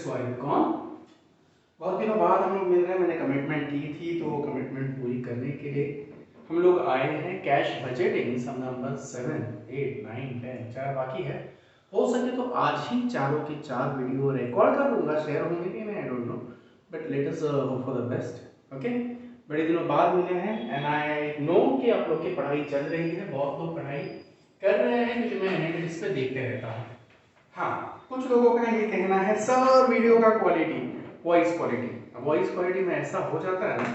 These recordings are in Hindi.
सो आई कौन बहुत दिनों बाद हम लोग मिल रहे हैं। मैंने कमिटमेंट की थी तो कमिटमेंट पूरी करने के लिए हम लोग आए हैं। कैश बजटिंग सम नंबर 7, 8, 9, 10 चार बाकी है। हो सके तो आज ही चारों के चार वीडियो रिकॉर्ड कर लूँगा, शेयर होंगे कि नहीं I don't know, but let us hope for the best. Okay, बड़े दिनों बाद मिले हैं एंड आई नो कि आप लोग की पढ़ाई चल रही है, बहुत लोग पढ़ाई कर रहे हैं क्योंकि मैं एनालिटिक्स पे देखते रहता हूँ। हाँ, कुछ लोगों का ये कहना है सर वीडियो का क्वालिटी, वॉइस क्वालिटी में ऐसा हो जाता है ना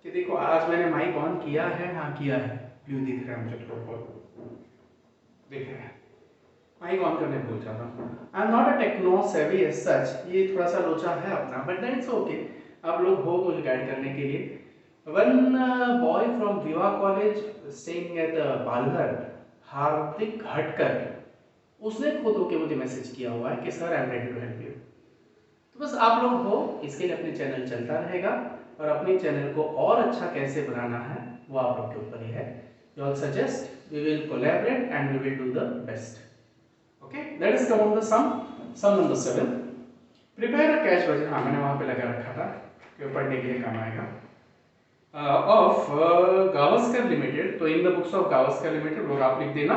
कि देखो आज मैंने माइक ऑन किया है, हाँ किया है, व्यू दिख रहा है मुझे, थोड़ा दिख रहा है, माइक ऑन करने भूल जाता हूँ। I am not a techno savvy as such, ये थोड़ा सा लोचा है अपना, बट दैट्स ओके। आप लोग हो मुझे गाइड करने के लिए। वन बॉय फ्रॉम विवा कॉलेज स्टेइंग एट पालघर, हार्दिक हटकर, उसने खुद होके मुझे मैसेज किया हुआ है कि sir I am ready to help you. तो बस आप लोग हो, इसके लिए अपने चैनल चलता रहेगा और अपने चैनल को और अच्छा कैसे बनाना है वो आप लोग के ऊपर ही है। You all suggest, we will collaborate and we will do the best. Okay, let us come on the sum number 7, prepare a cash budget. हाँ, मैंने वहां पे लगा रखा था कि पढ़ने के लिए काम आएगा। ऑफ गावस्कर लिमिटेड, तो in the books of Gavaskar limited लोग आप लिख देना,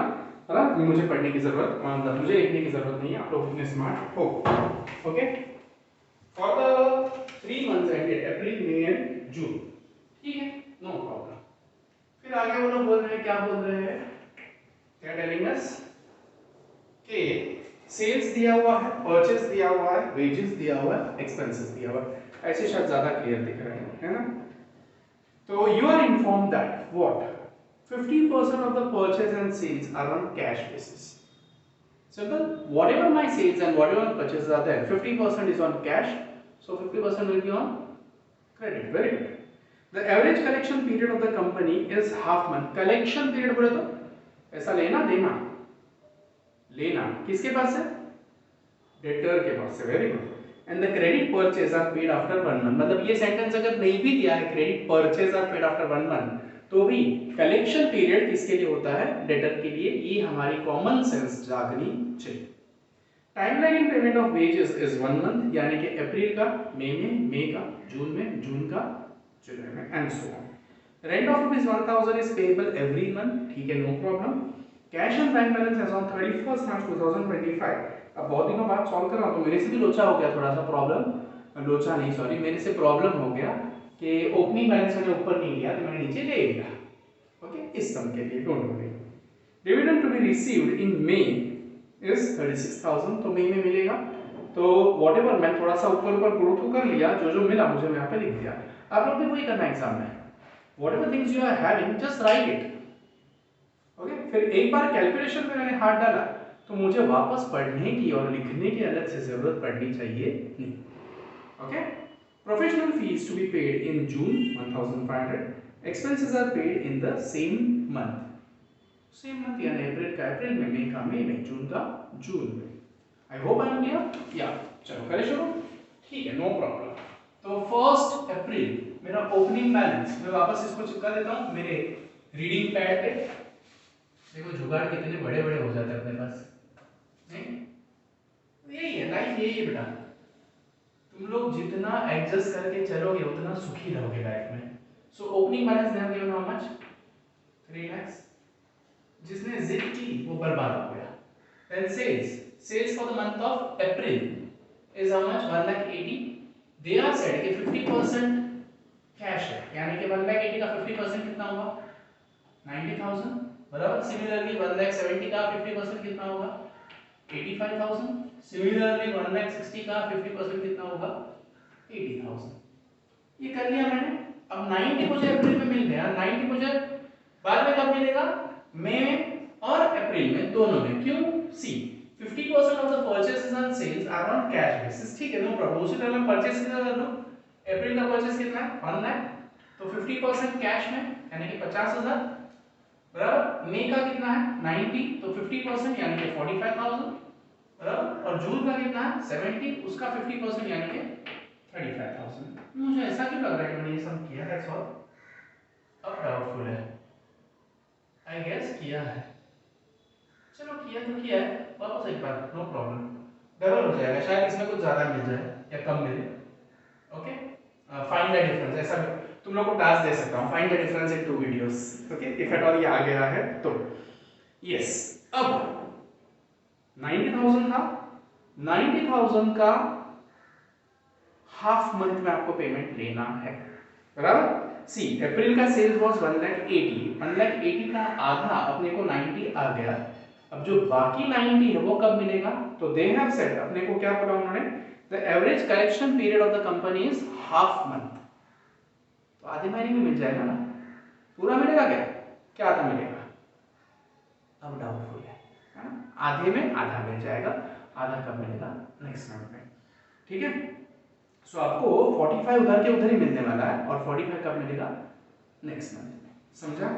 है ना, मुझे पढ़ने की जरूरत, मतलब मुझे लिखने की जरूरत नहीं है, आप लोग इतने स्मार्ट हो। Okay, for the 3 months ended April, May and June, ठीक है, नो प्रॉब्लम। फिर आगे वो लोग बोल रहे हैं, क्या बोल रहे हैं, क्या टेलिंग अस कि सेल्स दिया हुआ है, परचेस दिया हुआ है, वेजेस दिया हुआ है, एक्सपेंसेस दिया हुआ है, ऐसे शायद ज्यादा क्लियर दिख रहे हैं, है ना। तो you are informed that what 50% of the purchase and sales are on cash basis. Simple. Whatever my sales and whatever purchases are there, 50% is on cash, so 50% will be on credit. Very good. The average collection period of the company is half month. Collection period बोले तो ऐसा लेना देना, लेना किसके पास है, डेटर के पास से। Very good. And the credit purchase are paid after 1 month, मतलब ये सेंटेंस अगर नहीं भी दिया है credit purchase are paid after 1 month, तो भी कलेक्शन पीरियड किसके लिए होता है, डेटर के लिए। ये हमारी कॉमन सेंस जागनी चाहिए। Timeline in payment of wages is 1 month, यानी कि अप्रैल का मई में, मई का जून में, जून का जुलाई में, and so on. Rent of rupees 1000 is payable every month, ठीक है, no problem. Cash and bank balance as on 31st March 2025। अब बहुत दिनों बाद सॉल्व कर रहा हूं तो मेरे से भी लोचा हो गया, थोड़ा सा प्रॉब्लम, लोचा नहीं सॉरी, मेरे से प्रॉब्लम हो गया कि ओपनिंग बैलेंस मैंने ऊपर नहीं लिया तो मैंने नीचे ले लिया। ओके, इस सम के लिए don't worry. Dividend to be received in May is 36,000, तो मई में मिलेगा। तो व्हाटएवर, मैं थोड़ा सा ऊपर ऊपर ग्रो तो कर लिया, जो जो मिला मुझे मैं यहाँ पे लिख दिया। आप लोग भी वही करना एग्जाम में, whatever things you are having just write it. Okay, फिर एक बार कैलकुलेशन में मैंने हाथ डाला तो मुझे वापस पढ़ने की और लिखने की अलग से जरूरत पड़नी चाहिए नहीं। Okay, professional fees to be paid in June 1500, expenses are paid in the same month, same month यानी अप्रैल का अप्रैल में, मई का मई में, जून का जून में। I hope I am clear. या चलो करें शुरू, ठीक है, नो प्रॉब्लम। तो 1 अप्रैल मेरा ओपनिंग बैलेंस, मैं वापस इसको चिपका देता हूं मेरे रीडिंग पैड पे। देखो जुगाड़ कितने बड़े बड़े हो जाते हैं अपने पास, नहीं यही है लाइफ, यही है बेटा। तुम लोग जितना एडजस्ट करके चलोगे उतना सुखी रहोगे लाइफ में। So opening balance they have given how much, 3 lakhs। जिसने जिद की वो बर्बाद हो गया। Then sales for the month of April is how much, 1,80,000। They are said कि 50% कैश है, यानी कि 1,80,000 का 50% कितना होगा, 90,000, बराबर। सिमिलरली 1,70,000 का 50% कितना होगा, 85,000। सिमिलरली 1,60,000 का 50% कितना होगा, 80,000। ये कर लिया मैंने। अब 90 मुझे अप्रैल में मिल गया, 90 मुझे बाद में कब मिलेगा, मई में और अप्रैल में, दोनों में। क्यों, see 50% of the purchases and sales are on cash basis, ठीक है, नो प्रॉब्लम। उसी तरह मैं परचेस कितना कर लूं, अप्रैल का परचेस कितना है, 1 लाख, तो 50% कैश में यानी कि 50,000, बराबर। मई का कितना है 90, तो 50% यानी कि 45,000, बराबर। और जून का कितना है 70, उसका 50% यानी कि 35,000। मुझे ऐसा क्यों लग रहा है कि मैंने ये सब किया है, सॉल्व। अब डाउटफुल है, आई गेस किया है, चलो किया तो किया है, वापस एक बार, नो प्रॉब्लम। डबल हो जाएगा, शायद इसमें कुछ ज्यादा मिल जाए या कम मिले। ओके, फाइंड द डिफरेंस, ऐसा तुम लोग को टास्क दे सकता हूँ, find the difference in two videos. Okay, if at all ये आ गया है तो यस। अब 90,000 था, 90,000 का हाफ मंथ में आपको पेमेंट लेना है, बराबर। सी अप्रैल का सेल्स वाज 1,80,000 का आधा अपने को 90 आ गया। अब जो बाकी 90 है वो कब मिलेगा, तो दे हैव सेड, अपने को क्या बोला उन्होंने, the average collection period of the company is half month. तो आधे महीने में मिल जाएगा ना, पूरा मिलेगा क्या, क्या आधा मिलेगा, अब डाउटफुल है ना? आधे में आधा मिल जाएगा, आधा कब मिलेगा, नेक्स्ट मंथ में, ठीक है। सो आपको 45 उधर के उधर ही मिलने वाला है और 45 कब मिलेगा, नेक्स्ट मंथ में, समझा।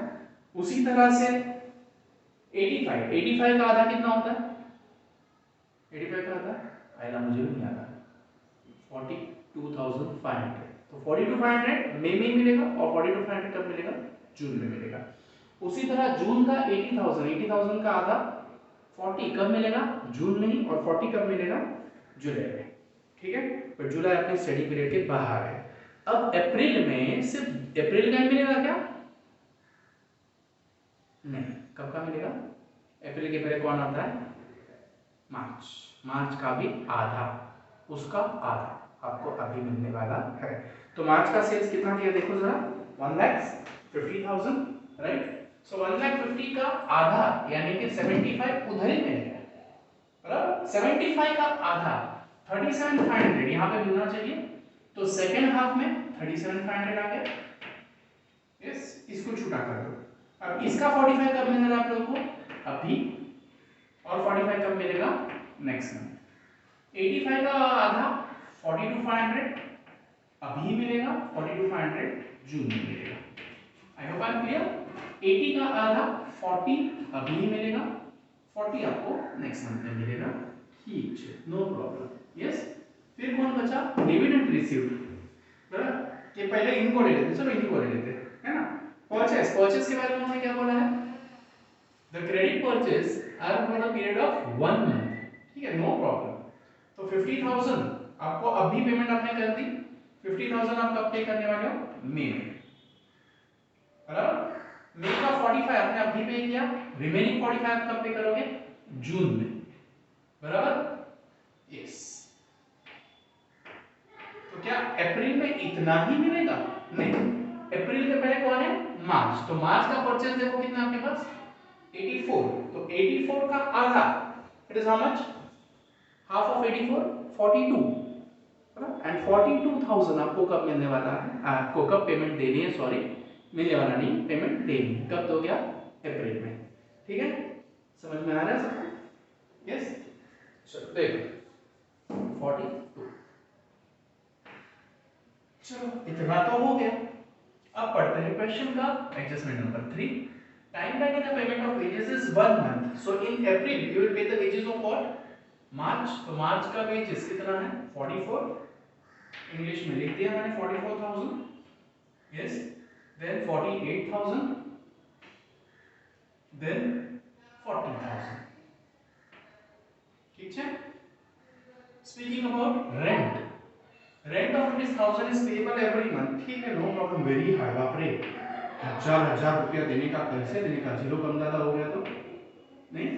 उसी तरह से 85 का आधा कितना होता है, 85 का आधा आएगा, मुझे भी नहीं आता, 42,500। तो 42,500 मई में मिलेगा और 42,500 कब मिलेगा, जून में मिलेगा। उसी तरह जून का 80,000 का आधा 40 कब मिलेगा, जून में ही, और 40 कब मिलेगा, जुलाई में, ठीक है। पर जुलाई अपने स्टडी पीरियड के बाहर है। अब अप्रैल में सिर्फ अप्रैल का ही मिलेगा क्या, नहीं, कब का मिलेगा, अप्रैल के पहले कौन आता है, मार्च, मार्च का भी आधा, उसका आधा आपको अभी मिलने वाला है। तो मार्च का सेल्स कितना दिया देखो जरा, 1,50,000, राइट। सो 1,50,000 का आधा यानी कि 75 उधर ही मिलेगा, बराबर। 75 का आधा 37,500 यहाँ पे मिलना चाहिए, तो सेकेंड हाफ में 37,500 आ गया, यस, इसको छुटा कर दो। अब इसका 45 कब मिलेगा आप लोगों को, अभी, और 45 कब मिलेगा, नेक्स्ट मंथ। 85 का आधा 42,500 अभी मिलेगा, 42,500 जून में मिलेगा। I hope I am clear. 80 का आधा 40 अभी मिलेगा, 40 आपको नेक्स्ट मंथ में मिलेगा, ठीक है, नो प्रॉब्लम, यस। फिर कौन बचा, डिविडेंड रिसीव्ड, बराबर। कि पहले इनको ले लेते, चलो इनको ले लेते है ना। परचेस, परचेस के बारे में हमने क्या बोला है, the credit purchase are for the period of 1 month, ठीक है, नो प्रॉब्लम। तो 50,000 आपको अभी पेमेंट आपने कर दी, 50,000 आप कब पे करने वाले हो, मई में, बराबर। मई का 45 आपने अभी पे किया, रिमेनिंग 45 कब पे करोगे, जून में, बराबर, यस। तो क्या अप्रैल में इतना ही मिलेगा, नहीं, अप्रैल के पहले कौन है, मार्च। तो मार्च का परचेस देखो कितना आपके पास, 84, तो 84 का आधा, it is how much, half of 84, 42, and 42,000 आपको कब मिलने वाला है, आपको कब पेमेंट देनी है, सॉरी मिलने वाला नहीं, पेमेंट देनी है, कब दोगे आप, अप्रैल में, ठीक है। समझ में आ रहा है सबको, यस। चलो देखो 42, चलो इतना तो हो गया। अब पढ़ते हैं क्वेश्चन का adjustment number 3। Time that in the payment of wages is 1 month, so in April you will pay the wages of what, March. तो मार्च का वेजेस कितना है, 44, इंग्लिश में लिख दिया मैंने 44,000, यस। देन 48,000, देन 40,000, ठीक है। Speaking about rent, rent of ₹10,000 is payable every month, ठीक है, नो प्रॉब्लम, वेरी हाई, बाप रे, हजार रुपया देने का, कैसे देने का, जीरो कम ज्यादा हो गया तो नहीं।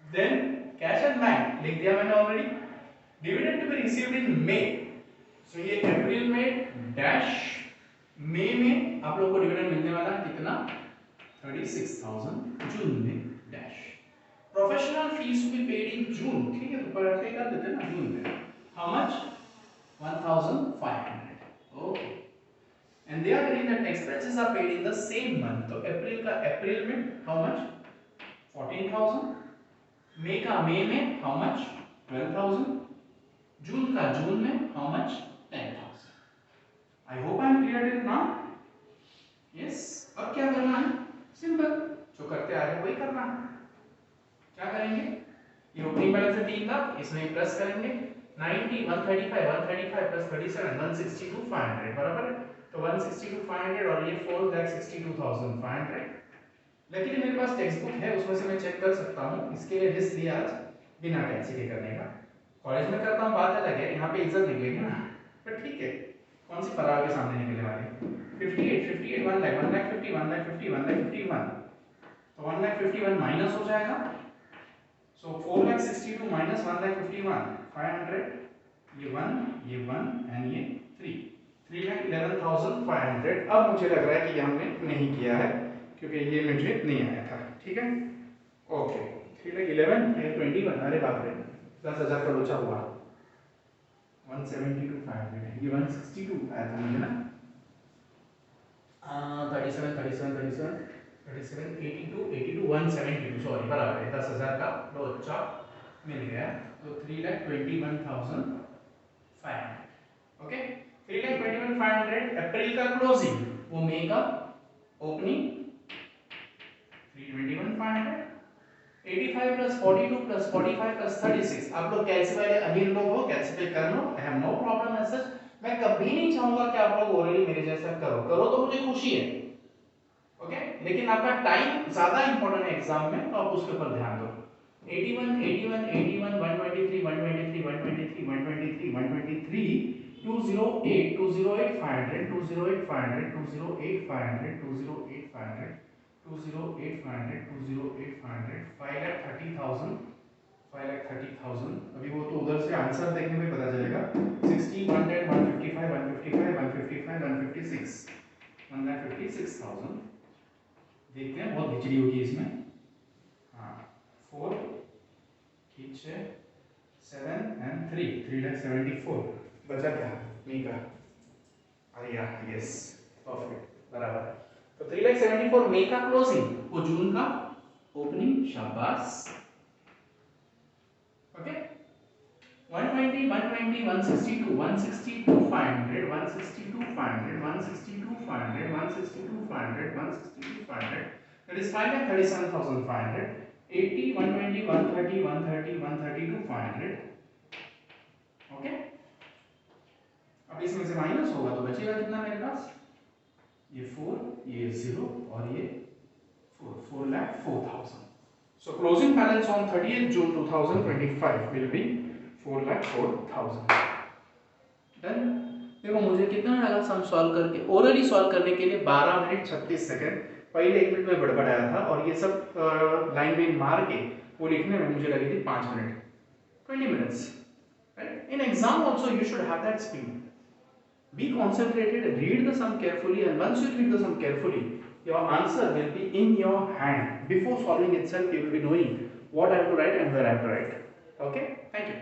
देन कैश एंड बैंक लिख दिया मैंने already. Dividend to be received in May, so ये अप्रैल में डैश, मई में आप लोगों को डिविडेंड मिलने वाला है कितना, 36,000, जून में dash. Professional fees to be paid in June, ठीक है, तो पर कर देते हैं ना जून में, how much, 1,500, okay. And they are telling that expenses are paid in the same month. तो अप्रैल का अप्रैल में how much, 14,000, मई का मई में how much, 12,000, जून का जून में how much, 10,000. I hope I am clear till now. Yes. अब क्या करना है, सिंपल, जो करते आ रहे वही करना है। क्या करेंगे, ये ओपनिंग बैलेंस है 3 लाख, इसमें प्लस करेंगे 90, 135 प्लस 37, 162,500, बराबर है। तो 162,500 और ये 4,62,500। लेकिन मेरे पास टेक्स्ट बुक है, उसमें से मैं चेक कर सकता हूँ, इसके लिए लिस्ट दिया आज बिना कैंसिल करने का। कॉलेज में करता हूँ बात अलग है, यहाँ पे इज्जत निकलेगी ना, पर ठीक है, कौन सी फरार के सामने निकलने वाली। 58 1 लाख 1 लाख 50 1 लाख 50 1 लाख 51, तो 1 लाख 51 माइनस हो जाएगा, सो 4 लाख 62 माइनस 1 लाख 51 500, ये 1 एंड ये 3 लाख 11,500। अब मुझे लग रहा है कि ये हमने नहीं किया है क्योंकि ये मुझे नहीं आया था, ठीक है, ओके। 3 लाख 11 है 21, अरे बाप रे 10,000 का लोचा हुआ। 172,500, ये 162 आया था मुझे ना, 37 82 172, सॉरी बराबर है, 10,000 का लोचा मिल गया, तो 3,21,500, ओके। 3,21,500 अप्रैल का क्लोजिंग, वो मई का ओपनिंग 3,21,500, 85 प्लस 42 प्लस 45 प्लस 36। आप लोग कैलसी वाले अमीर लोग हो, कैलसी कर लो, I have no problem as such. मैं कभी नहीं चाहूंगा कि आप लोग ओरली मेरे जैसा करो तो मुझे खुशी है, ओके, लेकिन आपका टाइम ज्यादा इंपॉर्टेंट है एग्जाम में, तो आप उसके ऊपर ध्यान दो। 81 81 81 123 123 123 123 123 208 208 500 208 500 208 500 208 500 208 500 208 500 5,30,000 5,30,000। अभी वो तो उधर से आंसर देखने में पता चलेगा। 60 110 155 155 155 156 1,56,000। देखते हैं बहुत बिजली होगी इसमें। हाँ 4 ठीक है 7 एंड 3,74 बचा क्या नहीं का, अरे यार यस परफेक्ट बराबर है। तो 3,74 मई का क्लोजिंग, वो जून का ओपनिंग, शाबाश, ओके। 120 120 162 162 500 162 500 162 500 162 500 162 500, that is 5,37,500। 80 120 130 130 132 500, ओके। अब इसमें से माइनस होगा तो बचेगा कितना मेरे पास, ये 4 ये 0 और ये 4,04,000। So closing balance on 30th June 2025 will be 4,04,000। Done. देखो मुझे कितना लगा सम सॉल्व करके, ओरली सॉल्व करने के लिए 12 मिनट 36 सेकंड, पहले 1 मिनट में बड़बड़ाया था, और ये सब लाइन में मार के वो लिखने में मुझे लगी थी 5 minute 20 minutes, right? In exam also you should have that speed. Be concentrated, read the sum carefully, and once you read the sum carefully, your answer will be in your hand. Before solving itself, you will be knowing what I have to write and where I have to write. Okay? Thank you.